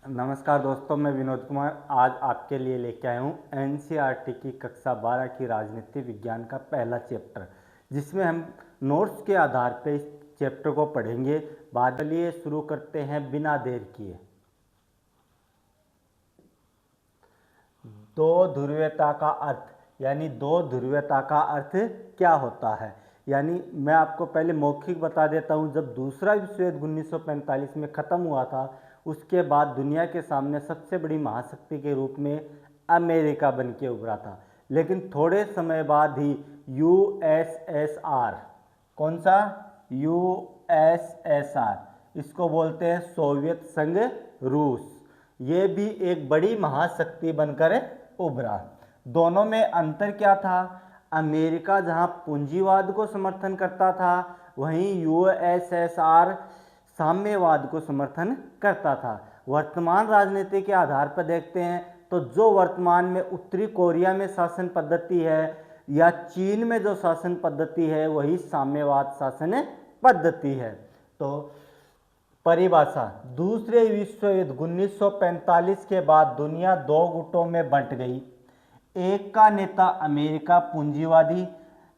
नमस्कार दोस्तों, मैं विनोद कुमार आज आपके लिए लेके आया हूँ एनसीईआरटी की कक्षा 12 की राजनीति विज्ञान का पहला चैप्टर, जिसमें हम नोट्स के आधार पर इस चैप्टर को पढ़ेंगे। बाद लिए शुरू करते हैं बिना देर किए। दो ध्रुवीयता का अर्थ, यानी दो ध्रुवीयता का अर्थ क्या होता है। यानी मैं आपको पहले मौखिक बता देता हूँ। जब दूसरा विश्व युद्ध 1945 में ख़त्म हुआ था, उसके बाद दुनिया के सामने सबसे बड़ी महाशक्ति के रूप में अमेरिका बन के उभरा था। लेकिन थोड़े समय बाद ही यूएसएसआर, कौन सा? यूएसएसआर, इसको बोलते हैं सोवियत संघ रूस, ये भी एक बड़ी महाशक्ति बनकर उभरा। दोनों में अंतर क्या था? अमेरिका जहां पूंजीवाद को समर्थन करता था, वहीं यूएसएसआर साम्यवाद को समर्थन करता था। वर्तमान राजनीति के आधार पर देखते हैं तो जो वर्तमान में उत्तरी कोरिया में शासन पद्धति है या चीन में जो शासन पद्धति है, वही साम्यवाद शासन पद्धति है। तो परिभाषा, दूसरे विश्व युद्ध 1945 के बाद दुनिया दो गुटों में बंट गई। एक का नेता अमेरिका पूंजीवादी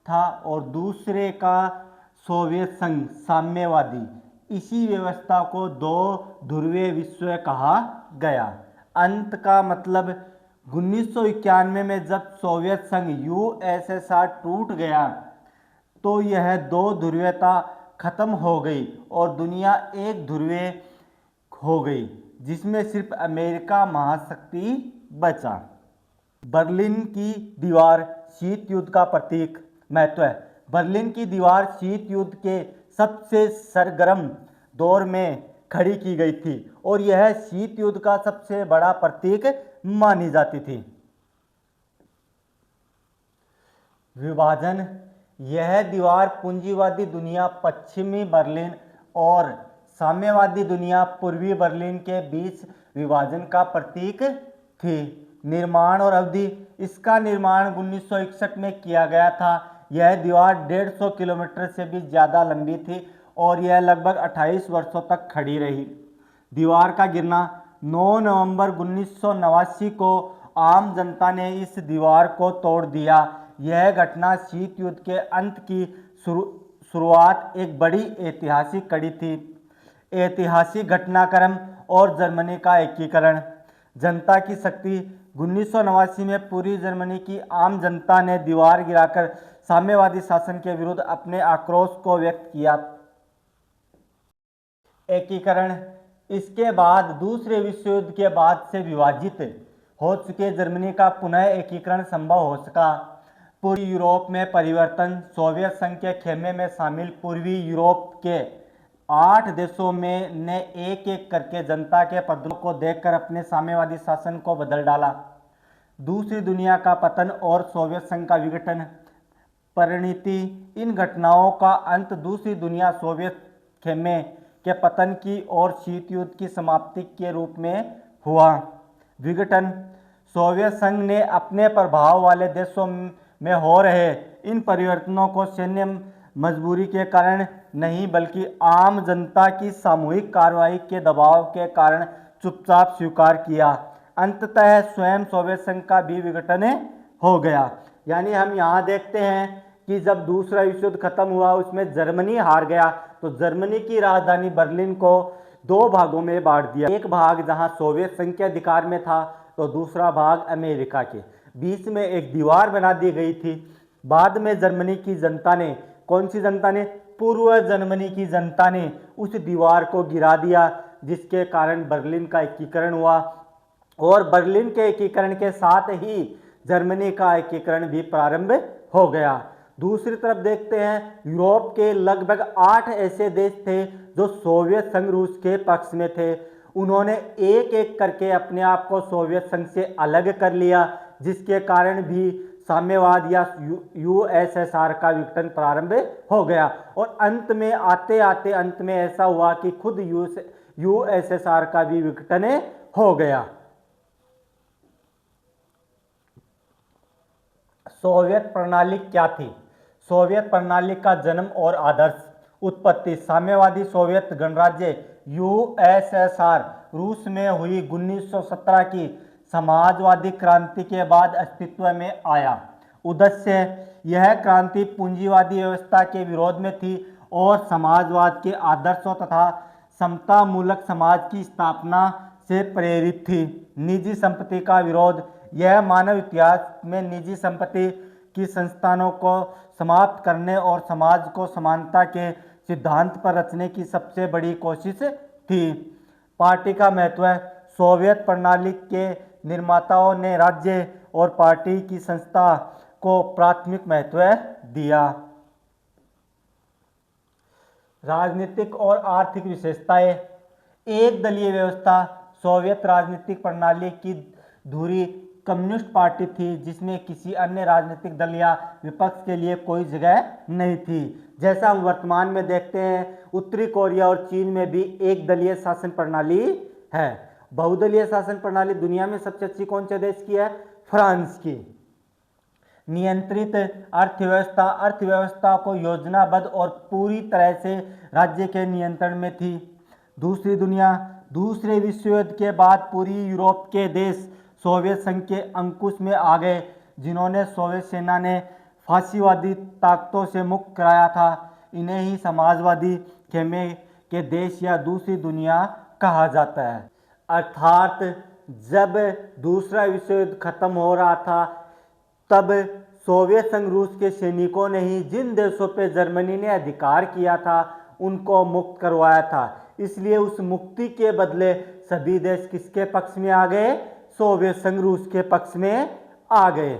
था और दूसरे का सोवियत संघ साम्यवादी। इसी व्यवस्था को दो ध्रुवीय विश्व कहा गया। अंत का मतलब 1991 में जब सोवियत संघ यूएसएसआर टूट गया तो यह दो ध्रुवीयता खत्म हो गई और दुनिया एक ध्रुवीय हो गई, जिसमें सिर्फ अमेरिका महाशक्ति बचा। बर्लिन की दीवार शीत युद्ध का प्रतीक महत्व है। बर्लिन की दीवार शीत युद्ध के सबसे सरगर्म दौर में खड़ी की गई थी और यह शीत युद्ध का सबसे बड़ा प्रतीक मानी जाती थी। विभाजन, यह दीवार पूंजीवादी दुनिया पश्चिमी बर्लिन और साम्यवादी दुनिया पूर्वी बर्लिन के बीच विभाजन का प्रतीक थी। निर्माण और अवधि, इसका निर्माण 1961 में किया गया था। यह दीवार 150 किलोमीटर से भी ज़्यादा लंबी थी और यह लगभग 28 वर्षों तक खड़ी रही। दीवार का गिरना, 9 नवंबर 1989 को आम जनता ने इस दीवार को तोड़ दिया। यह घटना शीत युद्ध के अंत की शुरुआत एक बड़ी ऐतिहासिक कड़ी थी। ऐतिहासिक घटनाक्रम और जर्मनी का एकीकरण। जनता की शक्ति, 1989 में पूरी जर्मनी की आम जनता ने दीवार गिराकर साम्यवादी शासन के विरुद्ध अपने आक्रोश को व्यक्त किया। एकीकरण, इसके बाद दूसरे विश्व युद्ध के बाद से विभाजित हो चुके जर्मनी का पुनः एकीकरण संभव हो सका। पूर्वी यूरोप में परिवर्तन, सोवियत संघ के खेमे में शामिल पूर्वी यूरोप के 8 देशों में ने एक एक करके जनता के प्रदर्शन को देखकर अपने साम्यवादी शासन को बदल डाला। दूसरी दुनिया का पतन और सोवियत संघ का विघटन। परिणति, इन घटनाओं का अंत दूसरी दुनिया सोवियत खेमे के पतन की और शीत युद्ध की समाप्ति के रूप में हुआ। विघटन, सोवियत संघ ने अपने प्रभाव वाले देशों में हो रहे इन परिवर्तनों को सैन्य मजबूरी के कारण नहीं, बल्कि आम जनता की सामूहिक कार्रवाई के दबाव के कारण चुपचाप स्वीकार किया। अंततः स्वयं सोवियत संघ का भी विघटन हो गया। यानी हम यहाँ देखते हैं कि जब दूसरा विश्व युद्ध खत्म हुआ, उसमें जर्मनी हार गया तो जर्मनी की राजधानी बर्लिन को दो भागों में बांट दिया। एक भाग जहां सोवियत संघ के अधिकार में था तो दूसरा भाग अमेरिका के। बीच में एक दीवार बना दी गई थी। बाद में जर्मनी की जनता ने, कौन सी जनता ने? पूर्व जर्मनी की जनता ने उस दीवार को गिरा दिया, जिसके कारण बर्लिन का एकीकरण हुआ और बर्लिन के एकीकरण के साथ ही जर्मनी का एकीकरण भी प्रारंभ हो गया। दूसरी तरफ देखते हैं, यूरोप के लगभग 8 ऐसे देश थे जो सोवियत संघ रूस के पक्ष में थे। उन्होंने एक एक करके अपने आप को सोवियत संघ से अलग कर लिया, जिसके कारण भी साम्यवाद या यूएसएसआर का विघटन प्रारंभ हो गया और अंत में आते आते अंत में ऐसा हुआ कि खुद यूएसएसआर का भी विघटन हो गया। सोवियत प्रणाली क्या थी? सोवियत प्रणाली का जन्म और आदर्श उत्पत्ति। साम्यवादी सोवियत गणराज्य यूएसएसआर रूस में हुई 1917 की समाजवादी क्रांति के बाद अस्तित्व में आया। उद्देश्य यह क्रांति पूंजीवादी व्यवस्था के विरोध में थी और समाजवाद के आदर्शों तथा समतामूलक समाज की स्थापना से प्रेरित थी। निजी संपत्ति का विरोध। यह मानव इतिहास में निजी संपत्ति की संस्थानों को समाप्त करने और समाज को समानता के सिद्धांत पर रचने की सबसे बड़ी कोशिश थी। पार्टी का महत्व। सोवियत प्रणाली के निर्माताओं ने राज्य और पार्टी की संस्था को प्राथमिक महत्व दिया। राजनीतिक और आर्थिक विशेषताएं। एक दलीय व्यवस्था। सोवियत राजनीतिक प्रणाली की धुरी कम्युनिस्ट पार्टी थी जिसमें किसी अन्य राजनीतिक दल या विपक्ष के लिए कोई जगह नहीं थी। जैसा हम वर्तमान में देखते हैं, उत्तरी कोरिया और चीन में भी एक दलीय शासन प्रणाली है। बहुदलीय शासन प्रणाली दुनिया में सबसे अच्छी कौन से देश की है? फ्रांस की। नियंत्रित अर्थव्यवस्था। अर्थव्यवस्था को योजनाबद्ध और पूरी तरह से राज्य के नियंत्रण में थी। दूसरी दुनिया। दूसरे विश्व युद्ध के बाद पूरी यूरोप के देश सोवियत संघ के अंकुश में आ गए, जिन्होंने सोवियत सेना ने फासीवादी ताकतों से मुक्त कराया था। इन्हें ही समाजवादी खेमे के देश या दूसरी दुनिया कहा जाता है। अर्थात जब दूसरा विश्व युद्ध खत्म हो रहा था, तब सोवियत संघ रूस के सैनिकों ने ही जिन देशों पे जर्मनी ने अधिकार किया था उनको मुक्त करवाया था। इसलिए उस मुक्ति के बदले सभी देश किसके पक्ष में आ गए? सोवियत संघ रूस के पक्ष में आ गए।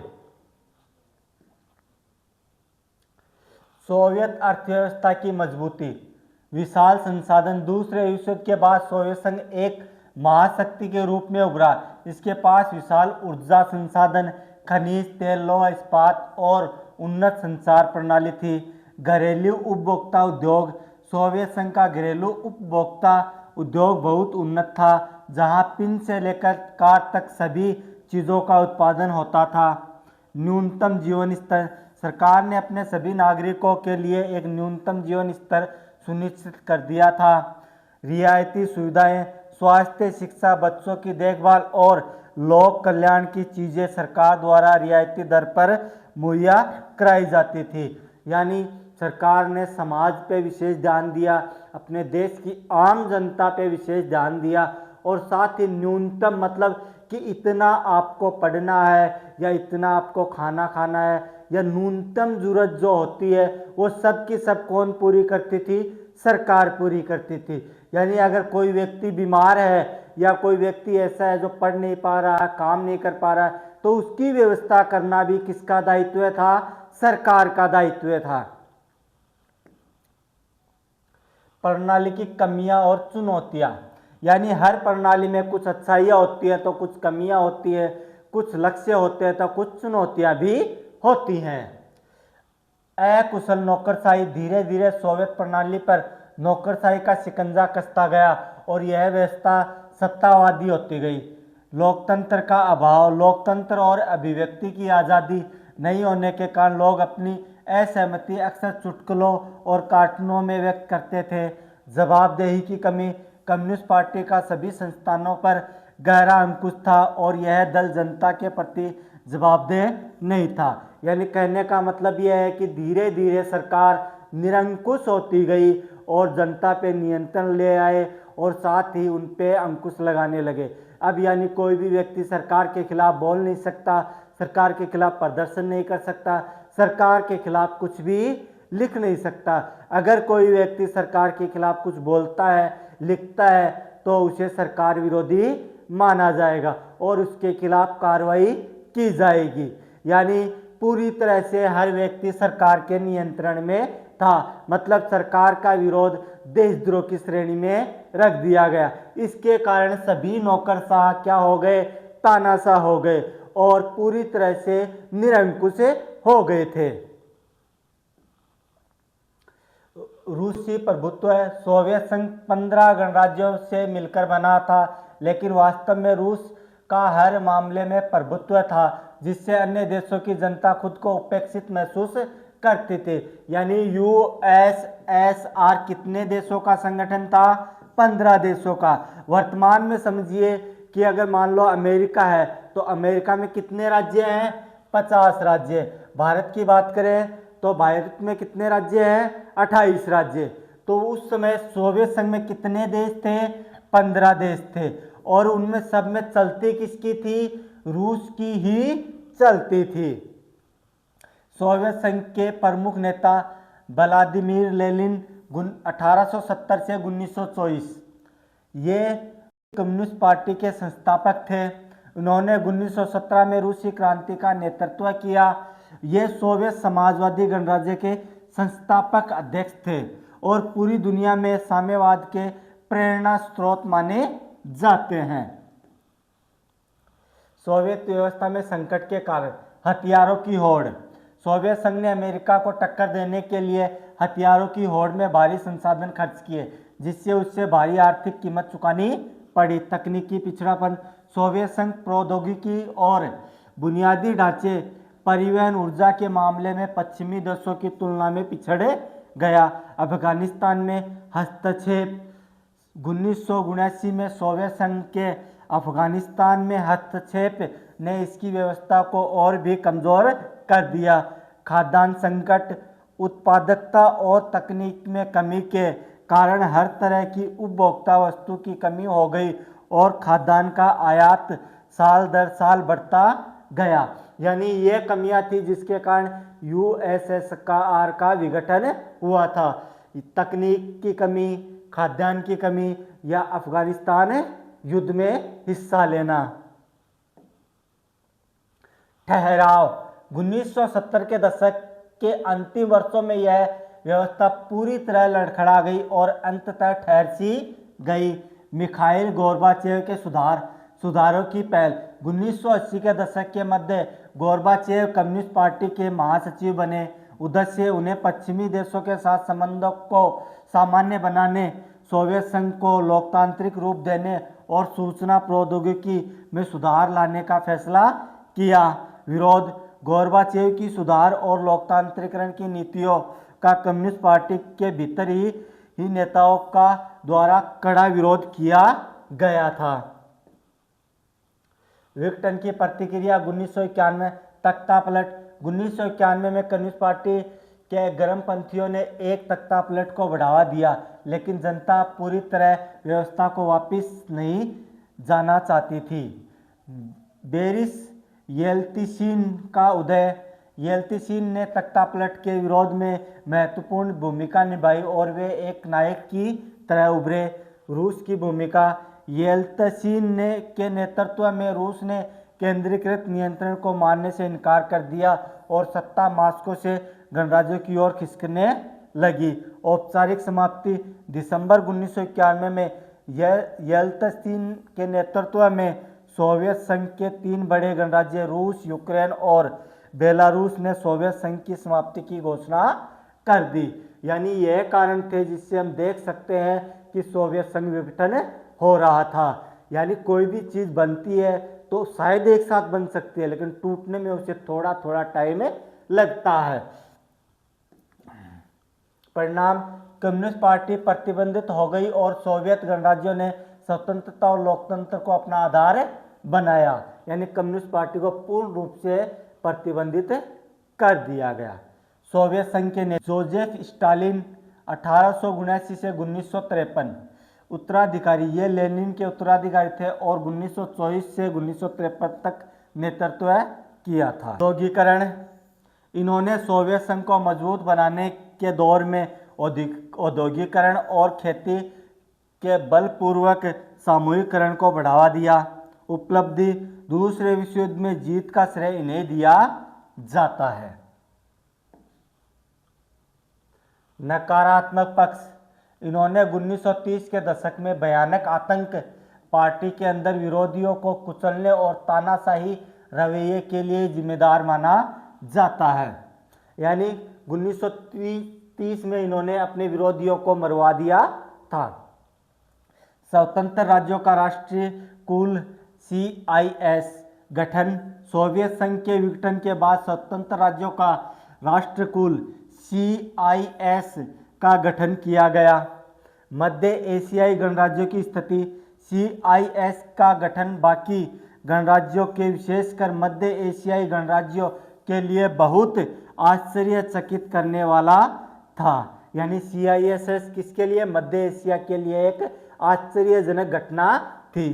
सोवियत अर्थव्यवस्था की मजबूती। विशाल संसाधन। दूसरे विश्व युद्ध के बाद सोवियत संघ एक महाशक्ति के रूप में उभरा। इसके पास विशाल ऊर्जा संसाधन, खनिज तेल, लौह इस्पात और उन्नत संचार प्रणाली थी। घरेलू उपभोक्ता उद्योग। सोवियत संघ का घरेलू उपभोक्ता उद्योग बहुत उन्नत था, जहां पिन से लेकर कार तक सभी चीज़ों का उत्पादन होता था। न्यूनतम जीवन स्तर। सरकार ने अपने सभी नागरिकों के लिए एक न्यूनतम जीवन स्तर सुनिश्चित कर दिया था। रियायती सुविधाएं। स्वास्थ्य, शिक्षा, बच्चों की देखभाल और लोक कल्याण की चीज़ें सरकार द्वारा रियायती दर पर मुहैया कराई जाती थी। यानी सरकार ने समाज पे विशेष ध्यान दिया, अपने देश की आम जनता पे विशेष ध्यान दिया, और साथ ही न्यूनतम मतलब कि इतना आपको पढ़ना है या इतना आपको खाना खाना है या न्यूनतम जरूरत जो होती है वो सब की सब कौन पूरी करती थी? सरकार पूरी करती थी। यानी अगर कोई व्यक्ति बीमार है या कोई व्यक्ति ऐसा है जो पढ़ नहीं पा रहा है, काम नहीं कर पा रहा है, तो उसकी व्यवस्था करना भी किसका दायित्व था? सरकार का दायित्व था। प्रणाली की कमियां और चुनौतियां। यानी हर प्रणाली में कुछ अच्छाइयाँ होती हैं तो कुछ कमियां होती है, कुछ लक्ष्य होते हैं तो कुछ चुनौतियां भी होती हैं। अकुशल नौकरशाही। धीरे धीरे सोवियत प्रणाली पर नौकरशाही का शिकंजा कसता गया और यह व्यवस्था सत्तावादी होती गई। लोकतंत्र का अभाव। लोकतंत्र और अभिव्यक्ति की आज़ादी नहीं होने के कारण लोग अपनी असहमति अक्सर चुटकुलों और कार्टूनों में व्यक्त करते थे। जवाबदेही की कमी। कम्युनिस्ट पार्टी का सभी संस्थानों पर गहरा अंकुश था और यह दल जनता के प्रति जवाबदेह नहीं था। यानी कहने का मतलब यह है कि धीरे धीरे सरकार निरंकुश होती गई और जनता पे नियंत्रण ले आए और साथ ही उन पे अंकुश लगाने लगे। अब यानी कोई भी व्यक्ति सरकार के खिलाफ बोल नहीं सकता, सरकार के खिलाफ प्रदर्शन नहीं कर सकता, सरकार के खिलाफ कुछ भी लिख नहीं सकता। अगर कोई व्यक्ति सरकार के खिलाफ कुछ बोलता है, लिखता है, तो उसे सरकार विरोधी माना जाएगा और उसके खिलाफ कार्रवाई की जाएगी। यानी पूरी तरह से हर व्यक्ति सरकार के नियंत्रण में था। मतलब सरकार का विरोध देशद्रोह की श्रेणी में रख दिया गया। इसके कारण सभी नौकरशाह क्या हो गए? तानाशाह हो गए और पूरी तरह से निरंकुश हो गए थे। रूसी प्रभुत्व। सोवियत संघ 15 गणराज्यों से मिलकर बना था, लेकिन वास्तव में रूस का हर मामले में प्रभुत्व था, जिससे अन्य देशों की जनता खुद को उपेक्षित महसूस करते थे। यानी यूएसएसआर कितने देशों का संगठन था? 15 देशों का। वर्तमान में समझिए कि अगर मान लो अमेरिका है तो अमेरिका में कितने राज्य हैं? 50 राज्य। भारत की बात करें तो भारत में कितने राज्य हैं? 28 राज्य। तो उस समय सोवियत संघ में कितने देश थे? 15 देश थे। और उनमें सब में चलती किसकी थी? रूस की ही चलती थी। सोवियत संघ के प्रमुख नेता व्लादिमीर लेनिन 1870 से 1924 ये कम्युनिस्ट पार्टी के संस्थापक थे। उन्होंने 1917 में रूसी क्रांति का नेतृत्व किया। ये सोवियत समाजवादी गणराज्य के संस्थापक अध्यक्ष थे और पूरी दुनिया में साम्यवाद के प्रेरणा स्रोत माने जाते हैं। सोवियत व्यवस्था में संकट के कारण हथियारों की होड़। सोवियत संघ ने अमेरिका को टक्कर देने के लिए हथियारों की होड़ में भारी संसाधन खर्च किए, जिससे उससे भारी आर्थिक कीमत चुकानी पड़ी। तकनीकी पिछड़ापन। सोवियत संघ प्रौद्योगिकी और बुनियादी ढांचे, परिवहन, ऊर्जा के मामले में पश्चिमी देशों की तुलना में पिछड़ गया। अफगानिस्तान में हस्तक्षेप। 1979 में सोवियत संघ के अफगानिस्तान में हस्तक्षेप ने इसकी व्यवस्था को और भी कमजोर कर दिया। खाद्यान्न संकट। उत्पादकता और तकनीक में कमी के कारण हर तरह की उपभोक्ता वस्तु की कमी हो गई और खाद्यान्न का आयात साल दर साल बढ़ता गया। यानी ये कमियां थी जिसके कारण यूएसएसआर का विघटन हुआ था। तकनीक की कमी, खाद्यान्न की कमी या अफगानिस्तान युद्ध में हिस्सा लेना। ठहराव। 1970 के दशक के अंतिम वर्षों में यह व्यवस्था पूरी तरह लड़खड़ा गई और अंततः ठहर सी गई। मिखाइल गोर्बाचेव के सुधारों की पहल। 1980 के दशक के मध्य गोर्बाचेव कम्युनिस्ट पार्टी के महासचिव बने। उद्देश्य उन्हें पश्चिमी देशों के साथ संबंधों को सामान्य बनाने, सोवियत संघ को लोकतांत्रिक रूप देने और सूचना प्रौद्योगिकी में सुधार लाने का फैसला किया। विरोध। गोर्बाचेव की सुधार और लोकतांत्रिकरण की नीतियों का कम्युनिस्ट पार्टी के भीतर ही नेताओं का द्वारा कड़ा विरोध किया गया था। विघटन की प्रतिक्रिया। 1991 तख्तापलट। 1991 में कम्युनिस्ट पार्टी के गर्मपंथियों ने एक तख्तापलट को बढ़ावा दिया, लेकिन जनता पूरी तरह व्यवस्था को वापस नहीं जाना चाहती थी। बोरिस येल्त्सिन का उदय। येल्त्सिन ने तख्तापलट के विरोध में महत्वपूर्ण भूमिका निभाई और वे एक नायक की तरह उभरे। रूस की भूमिका। येल्त्सिन के नेतृत्व में रूस ने केंद्रीकृत नियंत्रण को मानने से इनकार कर दिया और सत्ता मास्को से गणराज्यों की ओर खिसकने लगी। औपचारिक समाप्ति। दिसंबर 1991 में येल्त्सिन के नेतृत्व में सोवियत संघ के 3 बड़े गणराज्य रूस, यूक्रेन और बेलारूस ने सोवियत संघ की समाप्ति की घोषणा कर दी। यानी यह कारण थे जिससे हम देख सकते हैं कि सोवियत संघ विघटन हो रहा था। यानी कोई भी चीज़ बनती है तो शायद एक साथ बन सकती है, लेकिन टूटने में उसे थोड़ा थोड़ा टाइम लगता है। परिणाम। कम्युनिस्ट पार्टी प्रतिबंधित हो गई और सोवियत गणराज्यों ने स्वतंत्रता और लोकतंत्र को अपना आधार बनाया। यानी कम्युनिस्ट पार्टी को पूर्ण रूप से प्रतिबंधित कर दिया गया। सोवियत संघ के जोसेफ स्टालिन 1879 से 1953 उत्तराधिकारी। ये लेनिन के उत्तराधिकारी थे और 1924 से 1953 तक नेतृत्व किया था। औद्योगिकरण। इन्होंने सोवियत संघ को मजबूत बनाने के दौर में औद्योगिकरण और खेती के बलपूर्वक सामूहिकरण को बढ़ावा दिया। उपलब्धि। दूसरे विश्व युद्ध में जीत का श्रेय इन्हें दिया जाता है। नकारात्मक पक्ष। इन्होंने 1930 के दशक में भयानक आतंक, पार्टी के अंदर विरोधियों को कुचलने और तानाशाही रवैये के लिए जिम्मेदार माना जाता है। यानी 1930 में इन्होंने अपने विरोधियों को मरवा दिया था। स्वतंत्र राज्यों का राष्ट्रीय कुल CIS गठन। सोवियत संघ के विघटन के बाद स्वतंत्र राज्यों का राष्ट्रकुल CIS का गठन किया गया। मध्य एशियाई गणराज्यों की स्थिति। CIS का गठन बाकी गणराज्यों के विशेषकर मध्य एशियाई गणराज्यों के लिए बहुत आश्चर्यचकित करने वाला था। यानी CIS किसके लिए? मध्य एशिया के लिए एक आश्चर्यजनक घटना थी।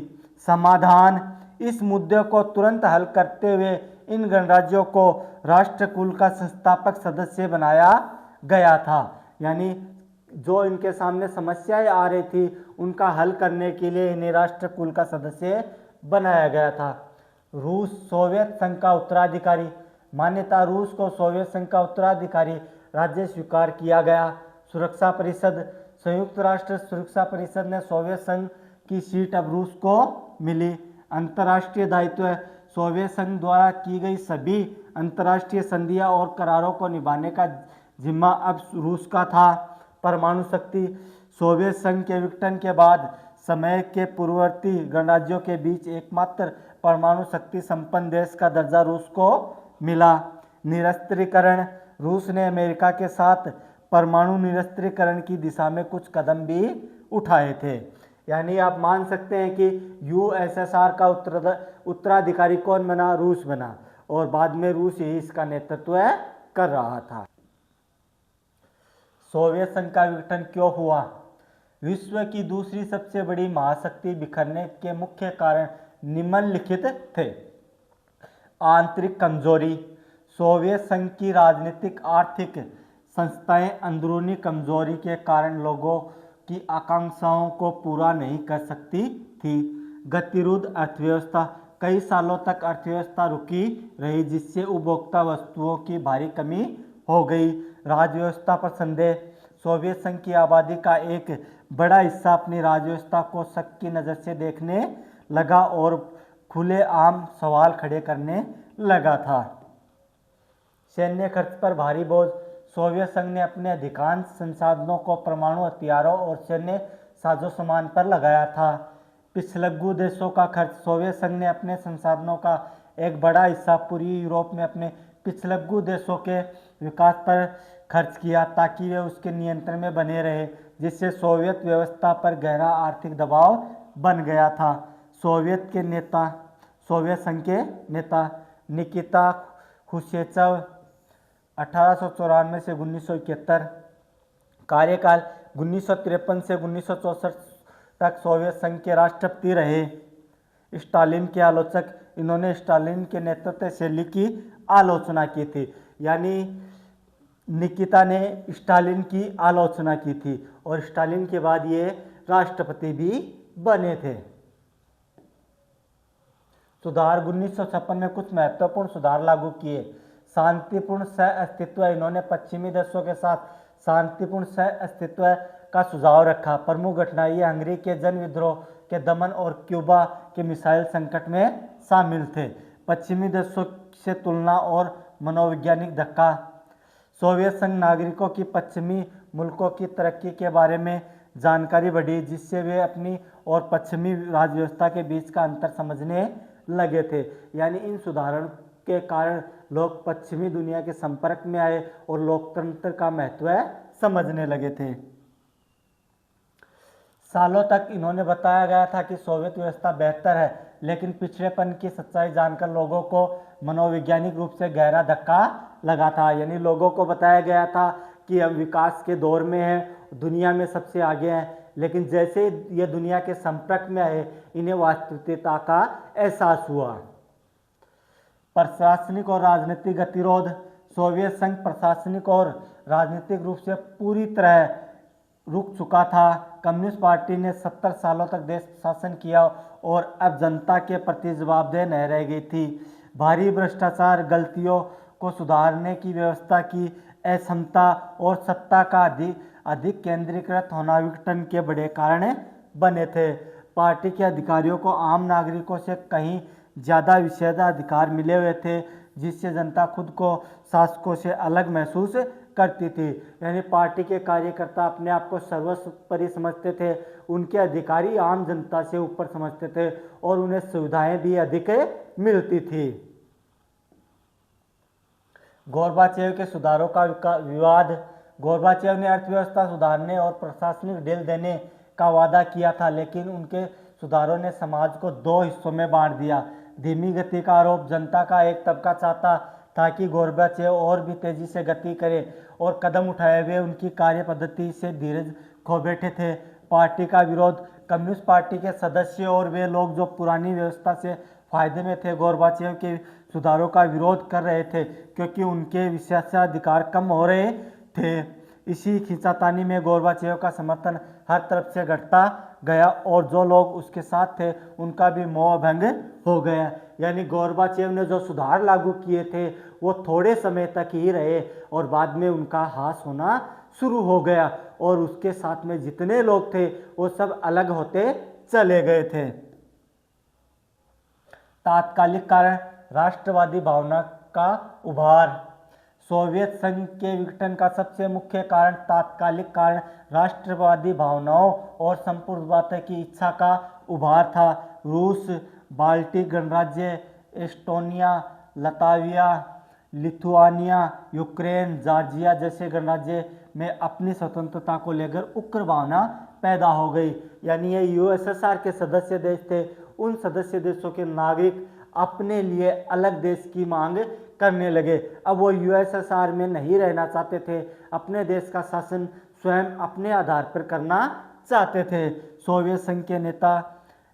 समाधान। इस मुद्दे को तुरंत हल करते हुए इन गणराज्यों को राष्ट्रकुल का संस्थापक सदस्य बनाया गया था। यानी जो इनके सामने समस्याएं आ रही थी उनका हल करने के लिए इन्हें राष्ट्रकुल का सदस्य बनाया गया था। रूस सोवियत संघ का उत्तराधिकारी। मान्यता। रूस को सोवियत संघ का उत्तराधिकारी राज्य स्वीकार किया गया। सुरक्षा परिषद। संयुक्त राष्ट्र सुरक्षा परिषद ने सोवियत संघ की सीट अब रूस को मिली। अंतर्राष्ट्रीय दायित्व। सोवियत संघ द्वारा की गई सभी अंतर्राष्ट्रीय संधियां और करारों को निभाने का जिम्मा अब रूस का था। परमाणु शक्ति। सोवियत संघ के विघटन के बाद समय के पूर्ववर्ती गणराज्यों के बीच एकमात्र परमाणु शक्ति संपन्न देश का दर्जा रूस को मिला। निरस्त्रीकरण। रूस ने अमेरिका के साथ परमाणु निरस्त्रीकरण की दिशा में कुछ कदम भी उठाए थे। यानी आप मान सकते हैं कि USSR का उत्तराधिकारी कौन बना? रूस बना, और बाद में रूस ही इसका नेतृत्व कर रहा था। सोवियत संघ का विघटन क्यों हुआ? विश्व की दूसरी सबसे बड़ी महाशक्ति बिखरने के मुख्य कारण निम्नलिखित थे। आंतरिक कमजोरी। सोवियत संघ की राजनीतिक आर्थिक संस्थाएं अंदरूनी कमजोरी के कारण लोगों की आकांक्षाओं को पूरा नहीं कर सकती थी। गतिरोध अर्थव्यवस्था। कई सालों तक अर्थव्यवस्था रुकी रही जिससे उपभोक्ता वस्तुओं की भारी कमी हो गई। राजव्यवस्था पर संदेह। सोवियत संघ की आबादी का एक बड़ा हिस्सा अपनी राजव्यवस्था को शक की नज़र से देखने लगा और खुलेआम सवाल खड़े करने लगा था। सैन्य खर्च पर भारी बोझ। सोवियत संघ ने अपने अधिकांश संसाधनों को परमाणु हथियारों और सैन्य साजोसामान पर लगाया था। पिछलग्गू देशों का खर्च। सोवियत संघ ने अपने संसाधनों का एक बड़ा हिस्सा पूर्वी यूरोप में अपने पिछलग्गू देशों के विकास पर खर्च किया ताकि वे उसके नियंत्रण में बने रहे, जिससे सोवियत व्यवस्था पर गहरा आर्थिक दबाव बन गया था। सोवियत संघ के नेता। निकिता खुश्चेव 1894 से 1971। कार्यकाल 1953 से 1964 तक सोवियत संघ के राष्ट्रपति रहे। स्टालिन के आलोचक। इन्होंने स्टालिन के नेतृत्व शैली की आलोचना की थी। यानी निकिता ने स्टालिन की आलोचना की थी और स्टालिन के बाद ये राष्ट्रपति भी बने थे। सुधार। 1956 में कुछ महत्वपूर्ण सुधार लागू किए। शांतिपूर्ण सह अस्तित्व। इन्होंने पश्चिमी देशों के साथ शांतिपूर्ण सह अस्तित्व का सुझाव रखा। प्रमुख घटनाएं ये हंगरी के जन विद्रोह के दमन और क्यूबा के मिसाइल संकट में शामिल थे। पश्चिमी देशों से तुलना और मनोवैज्ञानिक धक्का। सोवियत संघ नागरिकों की पश्चिमी मुल्कों की तरक्की के बारे में जानकारी बढ़ी जिससे वे अपनी और पश्चिमी राजव्यवस्था के बीच का अंतर समझने लगे थे। यानी इन सुधारों के कारण लोग पश्चिमी दुनिया के संपर्क में आए और लोकतंत्र का महत्व समझने लगे थे। सालों तक इन्होंने बताया गया था कि सोवियत व्यवस्था बेहतर है, लेकिन पिछड़ेपन की सच्चाई जानकर लोगों को मनोवैज्ञानिक रूप से गहरा धक्का लगा था। यानी लोगों को बताया गया था कि हम विकास के दौर में हैं, दुनिया में सबसे आगे हैं, लेकिन जैसे ये दुनिया के संपर्क में आए इन्हें वास्तविकता का एहसास हुआ। प्रशासनिक और राजनीतिक गतिरोध। सोवियत संघ प्रशासनिक और राजनीतिक रूप से पूरी तरह रुक चुका था। कम्युनिस्ट पार्टी ने 70 सालों तक देश शासन किया और अब जनता के प्रति जवाबदेह न रह गई थी। भारी भ्रष्टाचार, गलतियों को सुधारने की व्यवस्था की अक्षमता और सत्ता का अधिक केंद्रीकृत होना विघटन के बड़े कारण बने थे। पार्टी के अधिकारियों को आम नागरिकों से कहीं ज़्यादा विशेषाधिकार मिले हुए थे, जिससे जनता खुद को शासकों से अलग महसूस करती थी। यानी पार्टी के कार्यकर्ता अपने आप को सर्वोपरि समझते थे, उनके अधिकारी आम जनता से ऊपर समझते थे और उन्हें सुविधाएं भी अधिक मिलती थी। गोर्बाचेव के सुधारों का विवाद। गोर्बाचेव ने अर्थव्यवस्था सुधारने और प्रशासनिक ढील देने का वादा किया था, लेकिन उनके सुधारों ने समाज को दो हिस्सों में बांट दिया। धीमी गति का आरोप। जनता का एक तबका चाहता था कि गोर्बाचेव और भी तेजी से गति करे और कदम उठाए। वे उनकी कार्य पद्धति से धीरज खो बैठे थे। पार्टी का विरोध। कम्युनिस्ट पार्टी के सदस्य और वे लोग जो पुरानी व्यवस्था से फायदे में थे गोर्बाचेव के सुधारों का विरोध कर रहे थे, क्योंकि उनके विशेषाधिकार कम हो रहे थे। इसी खींचातानी में गोर्बाचेव का समर्थन हर तरफ से घटता गया और जो लोग उसके साथ थे उनका भी मोह भंग हो गया। यानी गोर्बाचेव ने जो सुधार लागू किए थे वो थोड़े समय तक ही रहे और बाद में उनका ह्रास होना शुरू हो गया और उसके साथ में जितने लोग थे वो सब अलग होते चले गए थे। तात्कालिक कारण। राष्ट्रवादी भावना का उभार। सोवियत संघ के विघटन का सबसे मुख्य कारण तात्कालिक कारण राष्ट्रवादी भावनाओं और संप्रभुत्व की इच्छा का उभार था। रूस, बाल्टिक गणराज्य, Estonia, Latvia, Lithuania, Ukraine, Georgia जैसे गणराज्य में अपनी स्वतंत्रता को लेकर उग्र भावना पैदा हो गई। यानी ये यूएसएसआर के सदस्य देश थे। उन सदस्य देशों के नागरिक अपने लिए अलग देश की मांग करने लगे। अब वो यूएसएसआर में नहीं रहना चाहते थे, अपने देश का शासन स्वयं अपने आधार पर करना चाहते थे। सोवियत संघ के नेता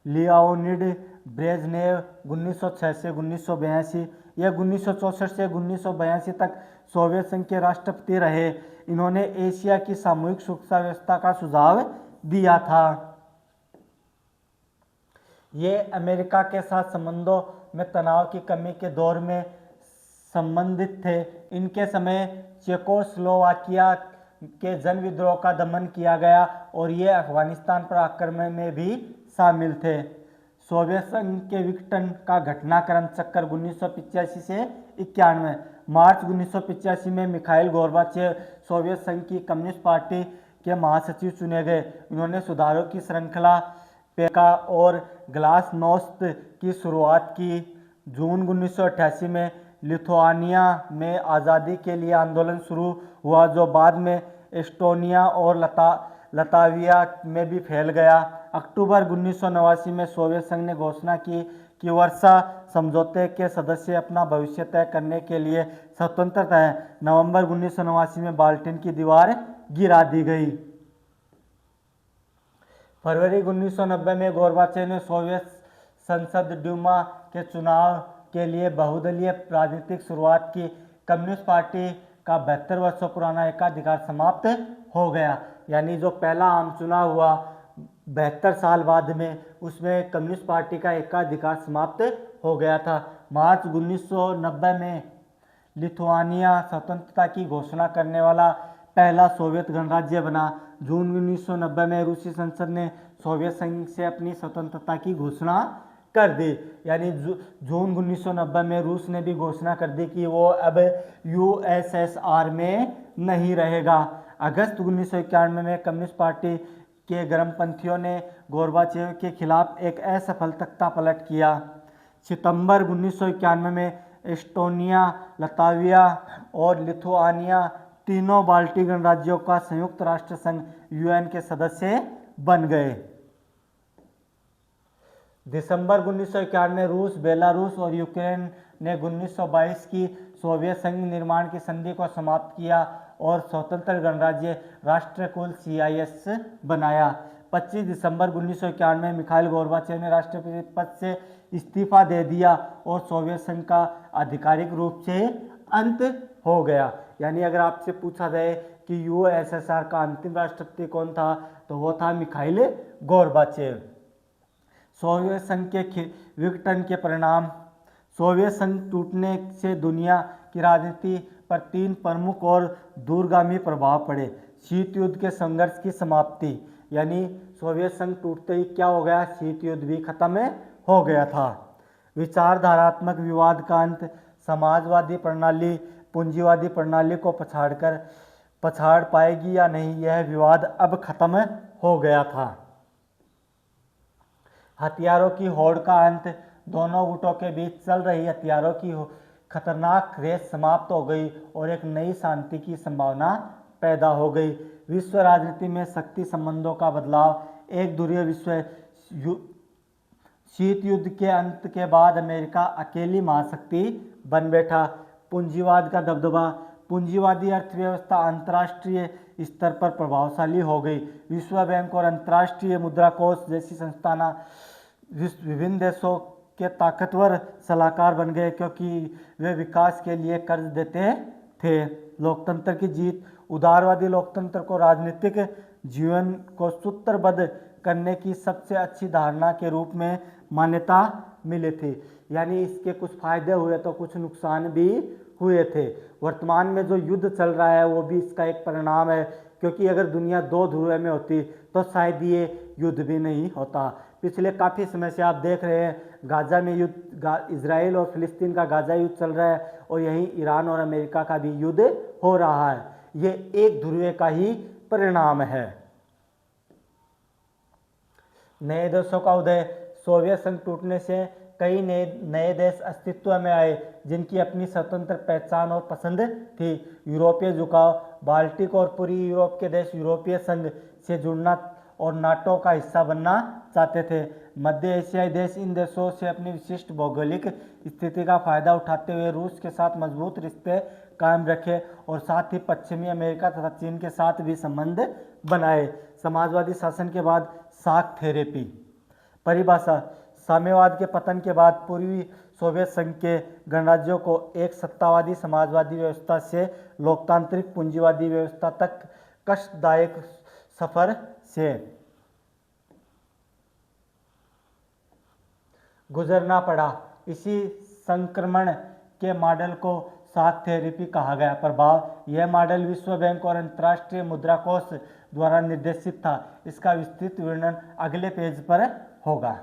लियोनिड ब्रेजनेव 1906 से 1982 या 1964 से 1982 तक सोवियत संघ के राष्ट्रपति रहे। इन्होंने एशिया की सामूहिक सुरक्षा व्यवस्था का सुझाव दिया था। ये अमेरिका के साथ संबंधों में तनाव की कमी के दौर में संबंधित थे। इनके समय चेकोस्लोवाकिया के जन विद्रोह का दमन किया गया और ये अफगानिस्तान पर आक्रमण में भी शामिल थे। सोवियत संघ के विघटन का घटनाक्रम चक्कर 1985 से 91। मार्च 1985 में मिखाइल गोर्बाचेव सोवियत संघ की कम्युनिस्ट पार्टी के महासचिव चुने गए। इन्होंने सुधारों की श्रृंखला पेका और ग्लासनोस्त की शुरुआत की। जून 1988 में लिथुआनिया में आज़ादी के लिए आंदोलन शुरू हुआ, जो बाद में एस्टोनिया और लताविया में भी फैल गया। अक्टूबर 1989 में सोवियत संघ ने घोषणा की कि वर्सा समझौते के सदस्य अपना भविष्य तय करने के लिए स्वतंत्र हैं। नवंबर 1989 में बाल्टिन की दीवार गिरा दी गई। फरवरी 1990 में गोर्बाचेव ने सोवियत संसद ड्यूमा के चुनाव के लिए बहुदलीय राजनीतिक शुरुआत की। कम्युनिस्ट पार्टी का 72 वर्षों पुराना एकाधिकार समाप्त हो गया। यानी जो पहला आम चुनाव हुआ 72 साल बाद में, उसमें कम्युनिस्ट पार्टी का एकाधिकार समाप्त हो गया था। मार्च 1990 में लिथुआनिया स्वतंत्रता की घोषणा करने वाला पहला सोवियत गणराज्य बना। जून 1990 में रूसी संसद ने सोवियत संघ से अपनी स्वतंत्रता की घोषणा कर दी। यानी जून 1990 में रूस ने भी घोषणा कर दी कि वो अब यूएसएसआर में नहीं रहेगा। अगस्त 1991 में कम्युनिस्ट पार्टी के गर्मपंथियों ने गोर्बाचेव के खिलाफ एक असफल तख्ता पलट किया। सितंबर 1991 में एस्टोनिया, लताविया और लिथुआनिया तीनों बाल्टी गणराज्यों का संयुक्त राष्ट्र संघ यूएन के सदस्य बन गए। दिसंबर 1991 में रूस, बेलारूस और यूक्रेन ने 1922 की सोवियत संघ निर्माण की संधि को समाप्त किया और स्वतंत्र गणराज्य राष्ट्रकुल CIS बनाया। 25 दिसंबर 1991 में मिखाइल गोर्बाचेव ने राष्ट्रपति पद से इस्तीफा दे दिया और सोवियत संघ का आधिकारिक रूप से अंत हो गया। यानी अगर आपसे पूछा जाए कि यूएसएसआर का अंतिम राष्ट्रपति कौन था, तो वो था मिखाइल गोर्बाचेव। सोवियत संघ के विघटन के परिणाम। सोवियत संघ टूटने से दुनिया की राजनीति पर 3 प्रमुख और दूरगामी प्रभाव पड़े। शीत युद्ध के संघर्ष की समाप्ति। यानी सोवियत संघ टूटते ही क्या हो गया, शीत युद्ध भी खत्म हो गया था। विचारधारात्मक विवाद का अंत। समाजवादी प्रणाली पूंजीवादी प्रणाली को पछाड़ पाएगी या नहीं, यह विवाद अब खत्म हो गया था। हथियारों की होड़ का अंत। दोनों गुटों के बीच चल रही हथियारों की खतरनाक रेस समाप्त हो गई और एक नई शांति की संभावना पैदा हो गई। विश्व राजनीति में शक्ति संबंधों का बदलाव, एक ध्रुवीय विश्व शीत युद्ध के अंत के बाद अमेरिका अकेली महाशक्ति बन बैठा। पूंजीवाद का दबदबा, पूंजीवादी अर्थव्यवस्था अंतर्राष्ट्रीय स्तर पर प्रभावशाली हो गई। विश्व बैंक और अंतर्राष्ट्रीय मुद्रा कोष जैसी संस्थान विभिन्न देशों के ताकतवर सलाहकार बन गए क्योंकि वे विकास के लिए कर्ज देते थे। लोकतंत्र की जीत, उदारवादी लोकतंत्र को राजनीतिक जीवन को सूत्रबद्ध करने की सबसे अच्छी धारणा के रूप में मान्यता मिली थी। यानी इसके कुछ फायदे हुए तो कुछ नुकसान भी हुए थे। वर्तमान में जो युद्ध चल रहा है वो भी इसका एक परिणाम है, क्योंकि अगर दुनिया दो ध्रुव में होती तो शायद ये युद्ध भी नहीं होता। पिछले काफ़ी समय से आप देख रहे हैं गाजा में युद्ध, इजराइल और फिलिस्तीन का गाजा युद्ध चल रहा है और यहीं ईरान और अमेरिका का भी युद्ध हो रहा है। ये एक ध्रुव का ही परिणाम है। नए देशों का उदय, सोवियत संघ टूटने से कई नए देश अस्तित्व में आए जिनकी अपनी स्वतंत्र पहचान और पसंद थी। यूरोपीय झुकाव, बाल्टिक और पूर्वी यूरोप के देश यूरोपीय संघ से जुड़ना और नाटो का हिस्सा बनना चाहते थे। मध्य एशियाई देश इन देशों से अपनी विशिष्ट भौगोलिक स्थिति का फायदा उठाते हुए रूस के साथ मजबूत रिश्ते कायम रखे और साथ ही पश्चिमी अमेरिका तथा चीन के साथ भी संबंध बनाए। समाजवादी शासन के बाद शाक थेरेपी। परिभाषा, साम्यवाद के पतन के बाद पूर्वी सोवियत संघ के गणराज्यों को एक सत्तावादी समाजवादी व्यवस्था से लोकतांत्रिक पूंजीवादी व्यवस्था तक कष्टदायक सफर से गुजरना पड़ा। इसी संक्रमण के मॉडल को शाक थेरेपी कहा गया। प्रभाव, यह मॉडल विश्व बैंक और अंतर्राष्ट्रीय मुद्रा कोष द्वारा निर्देशित था। इसका विस्तृत वर्णन अगले पेज पर होगा।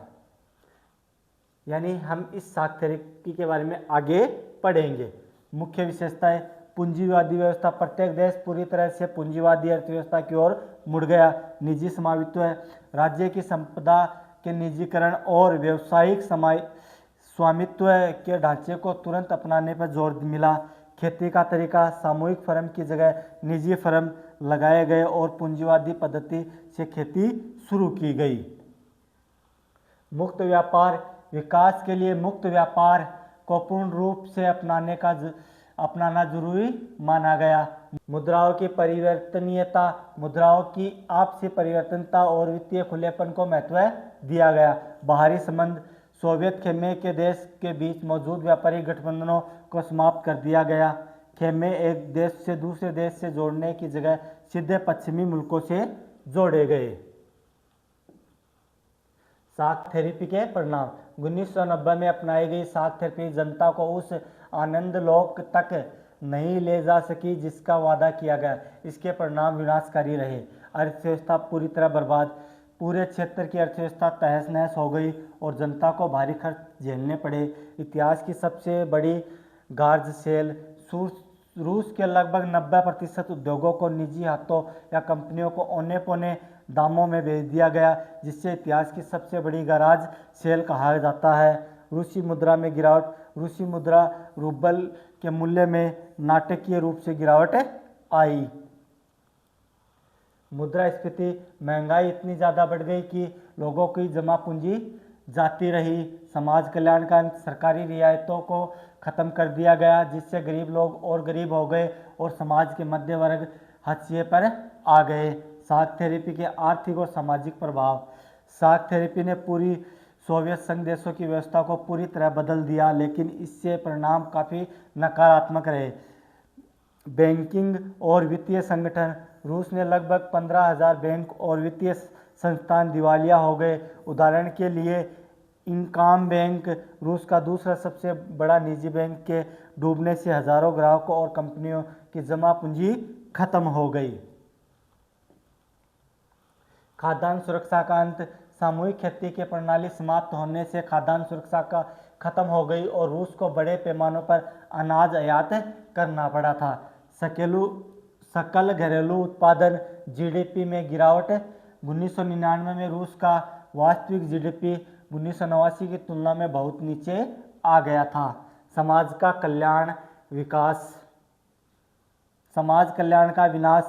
यानी हम इस शाक थेरेपी के बारे में आगे पढ़ेंगे। मुख्य विशेषताएं, पूंजीवादी व्यवस्था, प्रत्येक देश पूरी तरह से पूंजीवादी अर्थव्यवस्था की ओर मुड़ गया। निजी स्वामित्व, राज्य की संपदा के निजीकरण और व्यावसायिक स्वामित्व के ढांचे को तुरंत अपनाने पर जोर मिला। खेती का तरीका, सामूहिक फर्म की जगह निजी फर्म लगाए गए और पूंजीवादी पद्धति से खेती शुरू की गई। मुक्त व्यापार, विकास के लिए मुक्त व्यापार को पूर्ण रूप से अपनाना जरूरी माना गया। मुद्राओं की परिवर्तनीयता, मुद्राओं की आपसी परिवर्तनता और वित्तीय खुलेपन को महत्व दिया गया। बाहरी संबंध, सोवियत खेमे के देश के बीच मौजूद व्यापारिक गठबंधनों को समाप्त कर दिया गया। खेमे एक देश से दूसरे देश से जोड़ने की जगह सीधे पश्चिमी मुल्कों से जोड़े गए। शाक थेरेपी के परिणाम, 1990 में अपनाई गई शाक थेरेपी जनता को उस आनंद लोक तक नहीं ले जा सकी जिसका वादा किया गया। इसके परिणाम विनाशकारी रहे। अर्थव्यवस्था पूरी तरह बर्बाद, पूरे क्षेत्र की अर्थव्यवस्था तहस नहस हो गई और जनता को भारी खर्च झेलने पड़े। इतिहास की सबसे बड़ी गार्ज सेल, रूस के लगभग 90% उद्योगों को निजी हाथों या कंपनियों को औने पौने दामों में बेच दिया गया, जिससे इतिहास की सबसे बड़ी गार्ज सेल कहा जाता है। रूसी मुद्रा में गिरावट, रूसी मुद्रा रूबल के मूल्य में नाटकीय रूप से गिरावट आई। मुद्रास्फीति, महंगाई इतनी ज़्यादा बढ़ गई कि लोगों की जमा पूंजी जाती रही। समाज कल्याण का सरकारी रियायतों को ख़त्म कर दिया गया, जिससे गरीब लोग और गरीब हो गए और समाज के मध्य वर्ग हाशिए पर आ गए। शाक थेरेपी के आर्थिक और सामाजिक प्रभाव, शाक थेरेपी ने पूरी सोवियत संघ देशों की व्यवस्था को पूरी तरह बदल दिया, लेकिन इससे परिणाम काफ़ी नकारात्मक रहे। बैंकिंग और वित्तीय संगठन, रूस में लगभग 15,000 बैंक और वित्तीय संस्थान दिवालिया हो गए। उदाहरण के लिए इनकाम बैंक, रूस का दूसरा सबसे बड़ा निजी बैंक, के डूबने से हजारों ग्राहकों और कंपनियों की जमा पूंजी खत्म हो गई। खाद्यान्न सुरक्षा का अंत, सामूहिक खेती की प्रणाली समाप्त होने से खाद्यान्न सुरक्षा का खत्म हो गई और रूस को बड़े पैमानों पर अनाज आयात करना पड़ा था। सकल घरेलू उत्पादन, जीडीपी में गिरावट, 1999 में रूस का वास्तविक जीडीपी 1989 की तुलना में बहुत नीचे आ गया था। समाज का कल्याण विकास, समाज कल्याण का विनाश,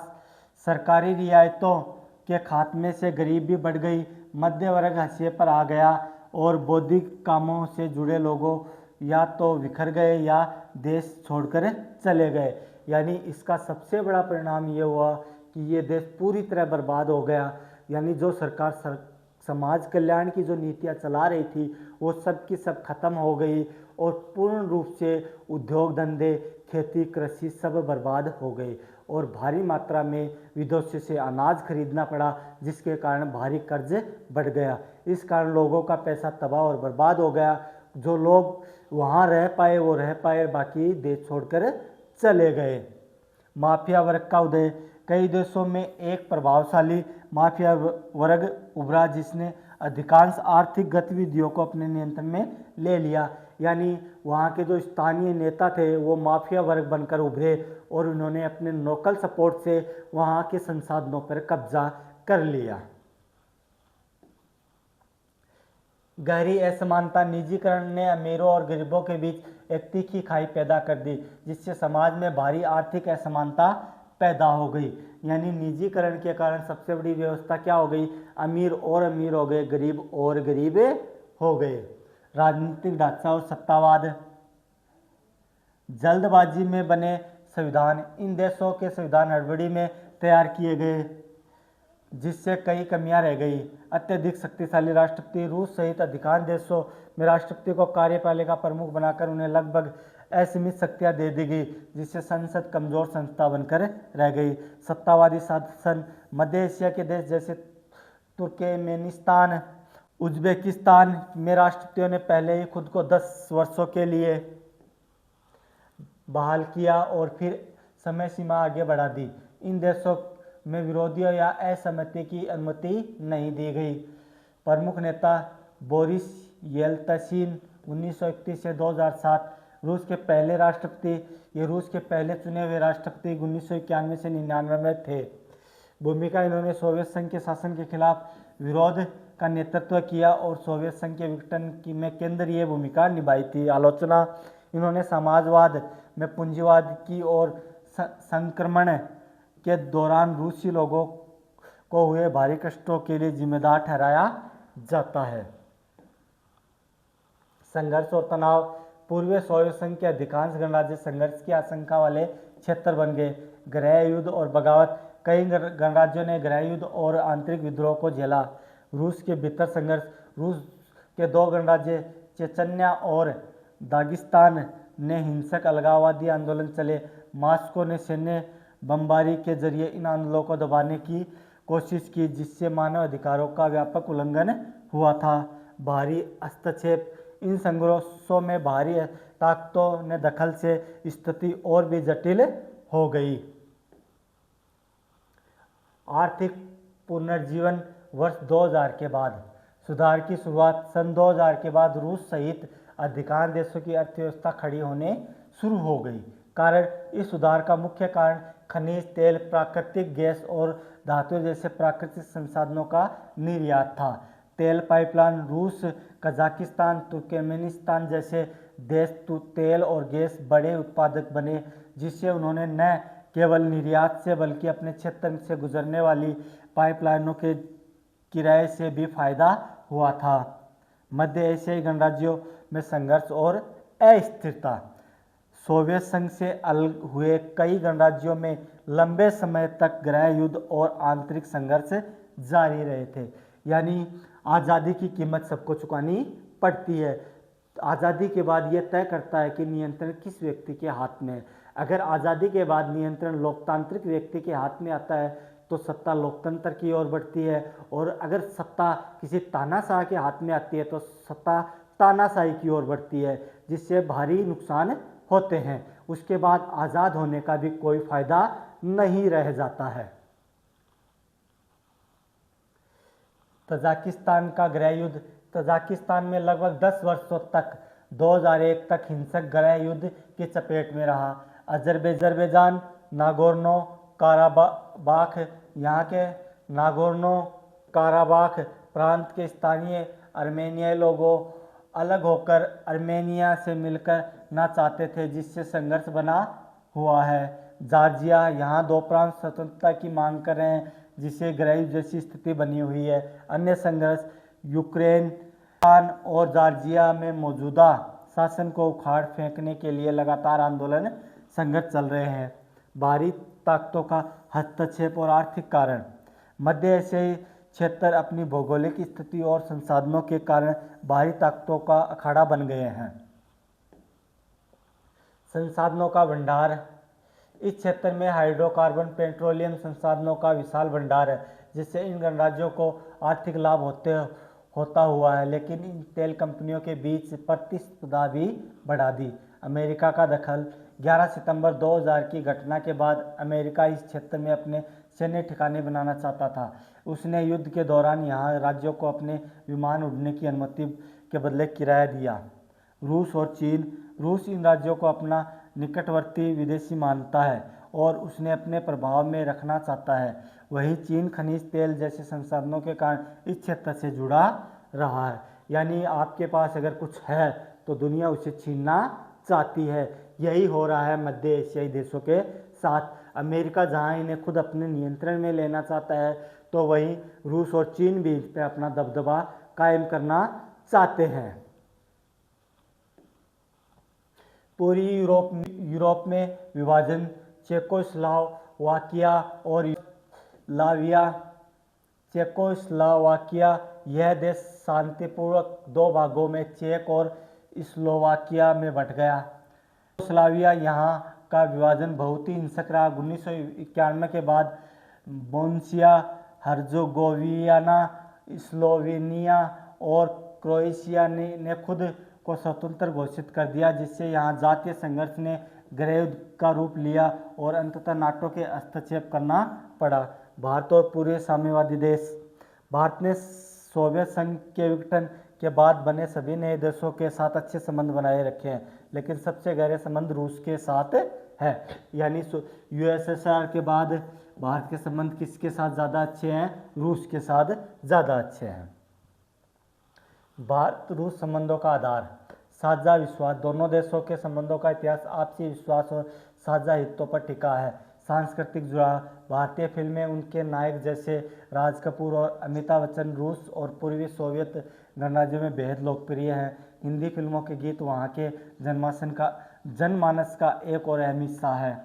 सरकारी रियायतों के खात्मे से गरीबी बढ़ गई, मध्य वर्ग हाशिए पर आ गया और बौद्धिक कामों से जुड़े लोगों या तो बिखर गए या देश छोड़कर चले गए। यानी इसका सबसे बड़ा परिणाम ये हुआ कि ये देश पूरी तरह बर्बाद हो गया। यानी जो सरकार समाज कल्याण की जो नीतियाँ चला रही थी वो सब की सब खत्म हो गई और पूर्ण रूप से उद्योग धंधे, खेती, कृषि सब बर्बाद हो गए और भारी मात्रा में विदेशों से अनाज खरीदना पड़ा, जिसके कारण भारी कर्ज बढ़ गया। इस कारण लोगों का पैसा तबाह और बर्बाद हो गया। जो लोग वहाँ रह पाए वो रह पाए, बाकी देश छोड़कर चले गए। माफिया वर्ग का उदय, कई देशों में एक प्रभावशाली माफिया वर्ग उभरा जिसने अधिकांश आर्थिक गतिविधियों को अपने नियंत्रण में ले लिया। यानी वहाँ के जो स्थानीय नेता थे वो माफिया वर्ग बनकर उभरे और उन्होंने अपने लोकल सपोर्ट से वहाँ के संसाधनों पर कब्जा कर लिया। गहरी असमानता, निजीकरण ने अमीरों और गरीबों के बीच एक तीखी खाई पैदा कर दी, जिससे समाज में भारी आर्थिक असमानता पैदा हो गई। यानी निजीकरण के कारण सबसे बड़ी व्यवस्था क्या हो गई, अमीर और अमीर हो गए, गरीब और गरीब हो गए। राजनीतिक ढांचा और सत्तावाद, जल्दबाजी में बने संविधान, इन देशों के संविधान हड़बड़ी में तैयार किए गए जिससे कई कमियां रह गई। अत्यधिक शक्तिशाली राष्ट्रपति, रूस सहित अधिकांश देशों में राष्ट्रपति को कार्यपालिका प्रमुख बनाकर उन्हें लगभग असीमित शक्तियां दे दी गई, जिससे संसद कमजोर संस्था बनकर रह गई। सत्तावादी शासन, मध्य एशिया के देश जैसे तुर्कमेनिस्तान, उज्बेकिस्तान में राष्ट्रपतियों ने पहले ही खुद को 10 वर्षों के लिए बहाल किया और फिर समय सीमा आगे बढ़ा दी। इन देशों में विरोधियों या असहमति की अनुमति नहीं दी गई। प्रमुख नेता बोरिस येल्त्सिन 1931 से 2007 रूस के पहले राष्ट्रपति, ये रूस के पहले चुने हुए राष्ट्रपति 1991 से 99 में थे। भूमिका, इन्होंने सोवियत संघ के शासन के खिलाफ विरोध का नेतृत्व किया और सोवियत संघ के विघटन में केंद्रीय भूमिका निभाई थी। आलोचना, इन्होंने समाजवाद में पूंजीवाद की और संक्रमण के दौरान रूसी लोगों को हुए भारी कष्टों के लिए जिम्मेदार ठहराया जाता है। संघर्ष और तनाव, पूर्वी सोवियत संघ के अधिकांश गणराज्य संघर्ष की आशंका वाले क्षेत्र बन गए। गृह युद्ध और बगावत, कई गणराज्यों ने गृह युद्ध और आंतरिक विद्रोह को झेला। रूस के भीतर संघर्ष, रूस के 2 गणराज्य चेचन्या और दागिस्तान ने हिंसक अलगाववादी आंदोलन चले। मॉस्को ने सैन्य बमबारी के जरिए इन आंदोलनों को दबाने की कोशिश की, जिससे मानव अधिकारों का व्यापक उल्लंघन हुआ था। बाहरी हस्तक्षेप, इन संघर्षों में बाहरी ताकतों ने दखल से स्थिति और भी जटिल हो गई। आर्थिक पुनर्जीवन, वर्ष 2000 के बाद सुधार की शुरुआत, सन 2000 के बाद रूस सहित अधिकांश देशों की अर्थव्यवस्था खड़ी होने शुरू हो गई। कारण, इस सुधार का मुख्य कारण खनिज तेल, प्राकृतिक गैस और धातु जैसे प्राकृतिक संसाधनों का निर्यात था। तेल पाइपलाइन, रूस, कजाकिस्तान, तुर्कमेनिस्तान जैसे देश तेल और गैस बड़े उत्पादक बने, जिससे उन्होंने न केवल निर्यात से बल्कि अपने क्षेत्र से गुजरने वाली पाइपलाइनों के किराए से भी फायदा हुआ था। मध्य एशियाई गणराज्यों में संघर्ष और अस्थिरता, सोवियत संघ से अलग हुए कई गणराज्यों में लंबे समय तक गृह युद्ध और आंतरिक संघर्ष जारी रहे थे। यानी आज़ादी की कीमत सबको चुकानी पड़ती है। आज़ादी के बाद यह तय करता है कि नियंत्रण किस व्यक्ति के हाथ में है। अगर आज़ादी के बाद नियंत्रण लोकतांत्रिक व्यक्ति के हाथ में आता है तो सत्ता लोकतंत्र की ओर बढ़ती है, और अगर सत्ता किसी तानाशाह के हाथ में आती है तो सत्ता तानाशाही की ओर बढ़ती है, जिससे भारी नुकसान होते हैं। उसके बाद आज़ाद होने का भी कोई फायदा नहीं रह जाता है। तजाकिस्तान का गृह युद्ध, तजाकिस्तान में लगभग 10 वर्षों तक 2001 तक हिंसक गृह युद्ध की चपेट में रहा। अजरबैजान, नागोर्नो काराबाख, यहाँ के नागोर्नो काराबाख प्रांत के स्थानीय अर्मेनियाई लोगों अलग होकर आर्मेनिया से मिलकर ना चाहते थे, जिससे संघर्ष बना हुआ है। जॉर्जिया यहाँ दो प्रांत स्वतंत्रता की मांग कर रहे हैं, जिसे ग्राइव जैसी स्थिति बनी हुई है। अन्य संघर्ष यूक्रेन और जॉर्जिया में मौजूदा शासन को उखाड़ फेंकने के लिए लगातार आंदोलन संघर्ष चल रहे हैं। बाहरी ताकतों का हस्तक्षेप और आर्थिक कारण। मध्य एशियाई क्षेत्र अपनी भौगोलिक स्थिति और संसाधनों के कारण बाहरी ताकतों का अखाड़ा बन गए हैं। संसाधनों का भंडार। इस क्षेत्र में हाइड्रोकार्बन पेट्रोलियम संसाधनों का विशाल भंडार है, जिससे इन गणराज्यों को आर्थिक लाभ होता हुआ है, लेकिन इन तेल कंपनियों के बीच प्रतिस्पर्धा भी बढ़ा दी। अमेरिका का दखल। 11 सितंबर 2000 की घटना के बाद अमेरिका इस क्षेत्र में अपने सैन्य ठिकाने बनाना चाहता था। उसने युद्ध के दौरान यहाँ राज्यों को अपने विमान उड़ने की अनुमति के बदले किराया दिया। रूस और चीन। रूस इन राज्यों को अपना निकटवर्ती विदेशी मानता है और उसने अपने प्रभाव में रखना चाहता है। वहीं चीन खनिज तेल जैसे संसाधनों के कारण इस क्षेत्र से जुड़ा रहा है। यानी आपके पास अगर कुछ है तो दुनिया उसे छीनना चाहती है। यही हो रहा है मध्य एशियाई देशों के साथ। अमेरिका जहां इन्हें खुद अपने नियंत्रण में लेना चाहता है, तो वहीं रूस और चीन भी इस पर अपना दबदबा कायम करना चाहते हैं। पूरी यूरोप में विभाजन। चेकोस्लोवाकिया यह देश शांतिपूर्वक दो भागों में चेक और स्लोवाकिया में बंट गया। चेकोस्लोवाकिया यहाँ का विभाजन बहुत ही हिंसक रहा। 1991 के बाद बोस्निया हर्जेगोविना, स्लोवेनिया और क्रोएशिया ने खुद को स्वतंत्र घोषित कर दिया, जिससे यहाँ जातीय संघर्ष ने गृह युद्ध का रूप लिया और अंततः नाटो के हस्तक्षेप करना पड़ा। भारत और पूरे साम्यवादी देश। भारत ने सोवियत संघ के विघटन के बाद बने सभी नए देशों के साथ अच्छे संबंध बनाए रखे हैं, लेकिन सबसे गहरे संबंध रूस के साथ है। यानी यूएसएसआर के बाद भारत के संबंध किसके साथ ज़्यादा अच्छे हैं? रूस के साथ ज़्यादा अच्छे हैं। भारत रूस संबंधों का आधार। साझा विश्वास। दोनों देशों के संबंधों का इतिहास आपसी विश्वास और साझा हितों पर टिका है। सांस्कृतिक जुड़ाव। भारतीय फिल्में, उनके नायक जैसे राज कपूर और अमिताभ बच्चन रूस और पूर्वी सोवियत गणराज्यों में बेहद लोकप्रिय हैं। हिंदी फिल्मों के गीत वहाँ के जनमानस का एक और अहम हिस्सा है।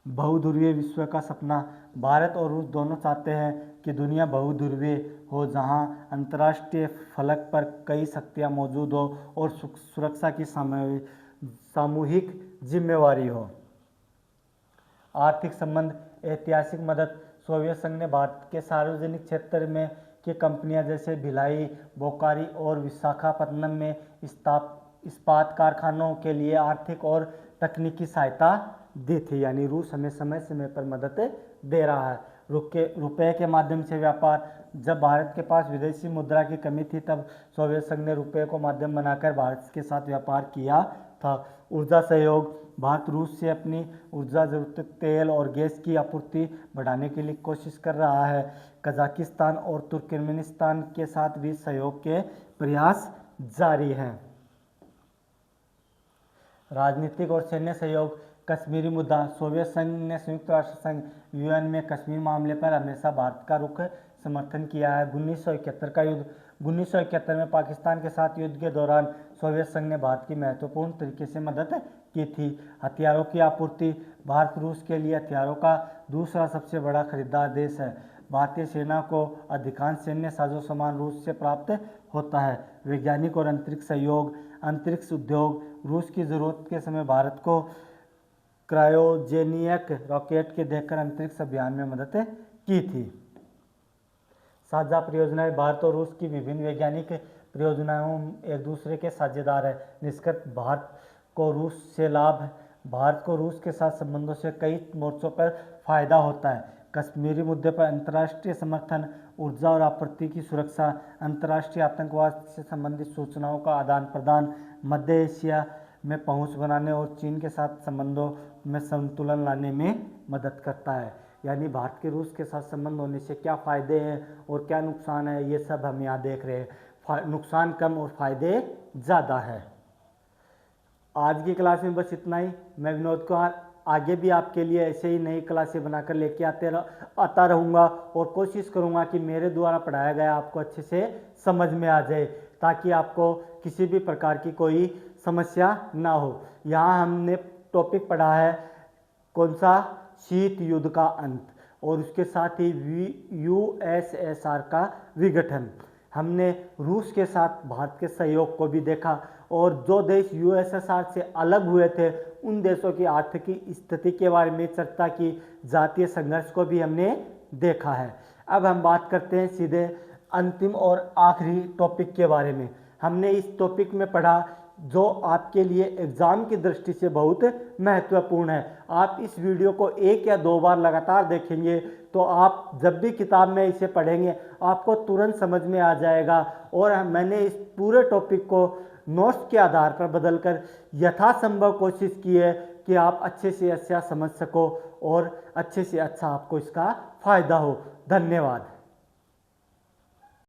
बहुध्रुवीय विश्व का सपना। भारत और रूस दोनों चाहते हैं कि दुनिया बहुध्रुवीय हो, जहां अंतर्राष्ट्रीय फलक पर कई शक्तियां मौजूद हो और सुरक्षा की सामूहिक जिम्मेवारी हो। आर्थिक संबंध। ऐतिहासिक मदद। सोवियत संघ ने भारत के सार्वजनिक क्षेत्र में की कंपनियां जैसे भिलाई, बोकारो और विशाखापत्तनम में इस्पात कारखानों के लिए आर्थिक और तकनीकी सहायता दी थी। यानी रूस हमें समय समय पर मदद दे रहा है। रुपये के माध्यम से व्यापार। जब भारत के पास विदेशी मुद्रा की कमी थी, तब सोवियत संघ ने रुपये को माध्यम बनाकर भारत के साथ व्यापार किया था। ऊर्जा सहयोग। भारत रूस से अपनी ऊर्जा जरूरत तेल और गैस की आपूर्ति बढ़ाने के लिए कोशिश कर रहा है। कजाकिस्तान और तुर्कमेनिस्तान के साथ भी सहयोग के प्रयास जारी हैं। राजनीतिक और सैन्य सहयोग। कश्मीरी मुद्दा। सोवियत संघ ने संयुक्त राष्ट्र संघ यूएन में कश्मीर मामले पर हमेशा भारत का रुख समर्थन किया है। 1971 का युद्ध। 1971 में पाकिस्तान के साथ युद्ध के दौरान सोवियत संघ ने भारत की महत्वपूर्ण तरीके से मदद की थी। हथियारों की आपूर्ति। भारत रूस के लिए हथियारों का दूसरा सबसे बड़ा खरीदार देश है। भारतीय सेना को अधिकांश सैन्य साजो सामान रूस से प्राप्त होता है। वैज्ञानिक और अंतरिक्ष सहयोग। अंतरिक्ष उद्योग। रूस की ज़रूरत के समय भारत को क्रायोजेनिक रॉकेट के देकर अंतरिक्ष अभियान में मदद की थी। साझा परियोजनाएं। भारत और रूस की विभिन्न वैज्ञानिक परियोजनाओं एक दूसरे के साझेदार है। निष्कर्ष। भारत को रूस से लाभ है। भारत को रूस के साथ संबंधों से कई मोर्चों पर फायदा होता है। कश्मीरी मुद्दे पर अंतर्राष्ट्रीय समर्थन। ऊर्जा और आपूर्ति की सुरक्षा। अंतर्राष्ट्रीय आतंकवाद से संबंधित सूचनाओं का आदान प्रदान। मध्य एशिया में पहुंच बनाने और चीन के साथ संबंधों में संतुलन लाने में मदद करता है। यानी भारत के रूस के साथ संबंध होने से क्या फ़ायदे हैं और क्या नुकसान है, ये सब हम यहाँ देख रहे हैं। नुकसान कम और फ़ायदे ज़्यादा है। आज की क्लास में बस इतना ही। मैं विनोद कुमार आगे भी आपके लिए ऐसे ही नई क्लासें बनाकर लेके आता रहूँगा और कोशिश करूँगा कि मेरे द्वारा पढ़ाया गया आपको अच्छे से समझ में आ जाए, ताकि आपको किसी भी प्रकार की कोई समस्या ना हो। यहाँ हमने टॉपिक पढ़ा है कौन सा, शीत युद्ध का अंत, और उसके साथ ही यूएसएसआर का विघटन। हमने रूस के साथ भारत के सहयोग को भी देखा, और जो देश यूएसएसआर से अलग हुए थे उन देशों की आर्थिक स्थिति के बारे में चर्चा की, जातीय संघर्ष को भी हमने देखा है। अब हम बात करते हैं सीधे अंतिम और आखिरी टॉपिक के बारे में। हमने इस टॉपिक में पढ़ा जो आपके लिए एग्ज़ाम की दृष्टि से बहुत महत्वपूर्ण है। आप इस वीडियो को 1 या 2 बार लगातार देखेंगे तो आप जब भी किताब में इसे पढ़ेंगे आपको तुरंत समझ में आ जाएगा। और मैंने इस पूरे टॉपिक को नोट्स के आधार पर बदलकर यथासंभव कोशिश की है कि आप अच्छे से अच्छा समझ सको और अच्छे से अच्छा आपको इसका फ़ायदा हो। धन्यवाद।